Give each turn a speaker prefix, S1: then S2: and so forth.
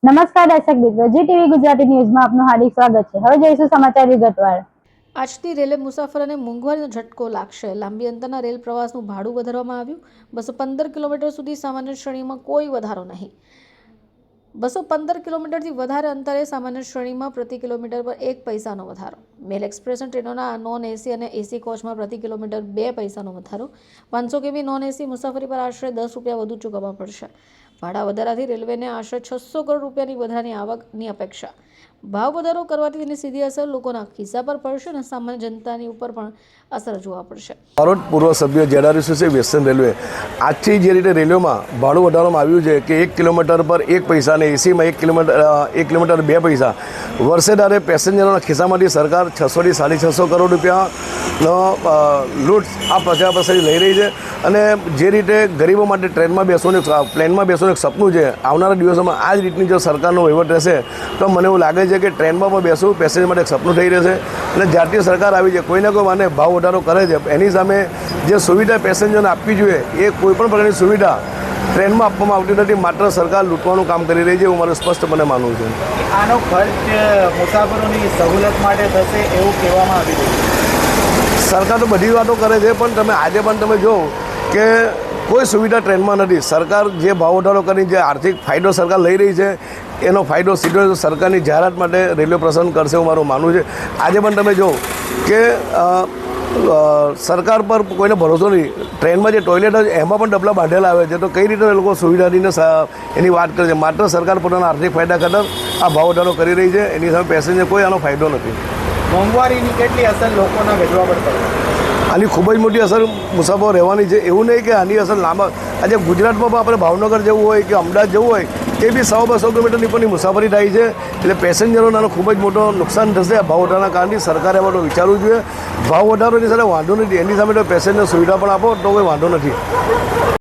S1: નમસ્કાર દર્શક મિત્રો, જી ટીવી ગુજરાતી ન્યૂઝમાં આપનું હાર્દિક સ્વાગત છે। હવે જોઈશું સમાચાર વિગતવાર।
S2: આજથી રેલવે મુસાફરોને મોંઘવારીનો ઝટકો લાગશે। લાંબી અંતરના રેલ પ્રવાસનું ભાડું વધારવામાં આવ્યું। 215 કિલોમીટર સુધી સામાન્ય શ્રેણીમાં કોઈ વધારો નહીં। 215 કિલોમીટરથી વધારે અંતરે સામાન્ય શ્રેણીમાં પ્રતિ કિલોમીટર પર 1 પૈસાનો વધારો। મેલ એક્સપ્રેસ ટ્રેનોના નોન એસી અને એસી કોચમાં પ્રતિ કિલોમીટર 2 પૈસાનો વધારો। 500 કિમી નોન એસી મુસાફરી પર આશરે 10 રૂપિયા વધુ ચૂકવવા પડશે। ભાડા વધારાથી રેલવેને આશરે 600 કરોડ રૂપિયાની વધારાની આવકની અપેક્ષા। ભાવ વધારો કરવાથી તેની સીધી અસર લોકોના ખિસ્સા પર પડશે અને સામાન્ય જનતાની ઉપર પણ અસર જોવા પડશે।
S3: ભારત પૂર્વ સભ્ય જેઆરએસએસ વેસ્ટર્ન રેલવે આજથી જે રીતે રેલવેમાં ભાડું વધારવામાં આવ્યું છે કે 1 કિલોમીટર પર 1 પૈસા અને એસીમાં 1 કિલોમીટર 2 પૈસા વર્ષે દારે પેસેન્જરોના ખિસ્સામાંથી સરકાર 600 થી 650 કરોડ રૂપિયાનો લૂંટ આ પ્રજા પાસેથી લઈ રહી છે। અને જે રીતે ગરીબો માટે ટ્રેનમાં બેસવાનું પ્લેનમાં બેસવાનું એક સપનું છે, આવનારા દિવસોમાં આ જ રીતની જો સરકારનો વહીવટ રહેશે તો મને એવું લાગે છે કે ટ્રેનમાં પણ બેસવું પેસેન્જર માટે એક સપનું થઈ રહેશે। અને જ્યારથી સરકાર આવી છે કોઈને કોઈ માને ભાવ વધારો કરે છે, એની સામે જે સુવિધા પેસેન્જરને આપવી જોઈએ એ કોઈપણ પ્રકારની સુવિધા ટ્રેનમાં આપવામાં આવતી નથી। માત્ર સરકાર લૂંટવાનું કામ કરી રહી છે, હું મારું સ્પષ્ટપણે માનું છું।
S4: આનો ખર્ચ મુસાફરોની સહુલત માટે થશે એવું કહેવામાં આવી રહ્યું છે।
S3: સરકાર તો બધી વાતો કરે છે, પણ આજે પણ તમે જો કે કોઈ સુવિધા ટ્રેનમાં નથી। સરકાર જે ભાવ વધારો કરી જે આર્થિક ફાયદો સરકાર લઈ રહી છે એનો ફાયદો સીધો સરકારની જાહેરાત માટે રેલવે પ્રશાસન કરશે એવું મારું માનવું છે। આજે પણ તમે જો કે સરકાર પર કોઈને ભરોસો નહીં। ટ્રેનમાં જે ટોયલેટ છે એમાં પણ ડબલા બાંધેલા આવે છે, તો કઈ રીતે એ લોકો સુવિધાથીને એની વાત કરે છે। માત્ર સરકાર પોતાના આર્થિક ફાયદા ખાતર આ ભાવ વધારો કરી રહી છે, એની સામે પેસેન્જર કોઈ આનો ફાયદો નથી।
S4: મોંઘવારીની કેટલી અસર લોકોના વેઠવા પર પડે?
S3: આની ખૂબ જ મોટી અસર મુસાફરો રહેવાની છે। એવું નહીં કે આની અસર લાંબા આજે ગુજરાતમાં પણ આપણે ભાવનગર જવું હોય કે અમદાવાદ જવું હોય એ બી 100-200 કિલોમીટરની પરની મુસાફરી થાય છે, એટલે પેસેન્જરોને આનો ખૂબ જ મોટો નુકસાન થશે આ ભાવ વધારાના કારણે। સરકારે આ બધું વિચારવું જોઈએ। ભાવ વધારોની સાથે વાંધો નથી, એની સામે તો પેસેન્જર સુવિધા પણ આપો તો કોઈ વાંધો નથી।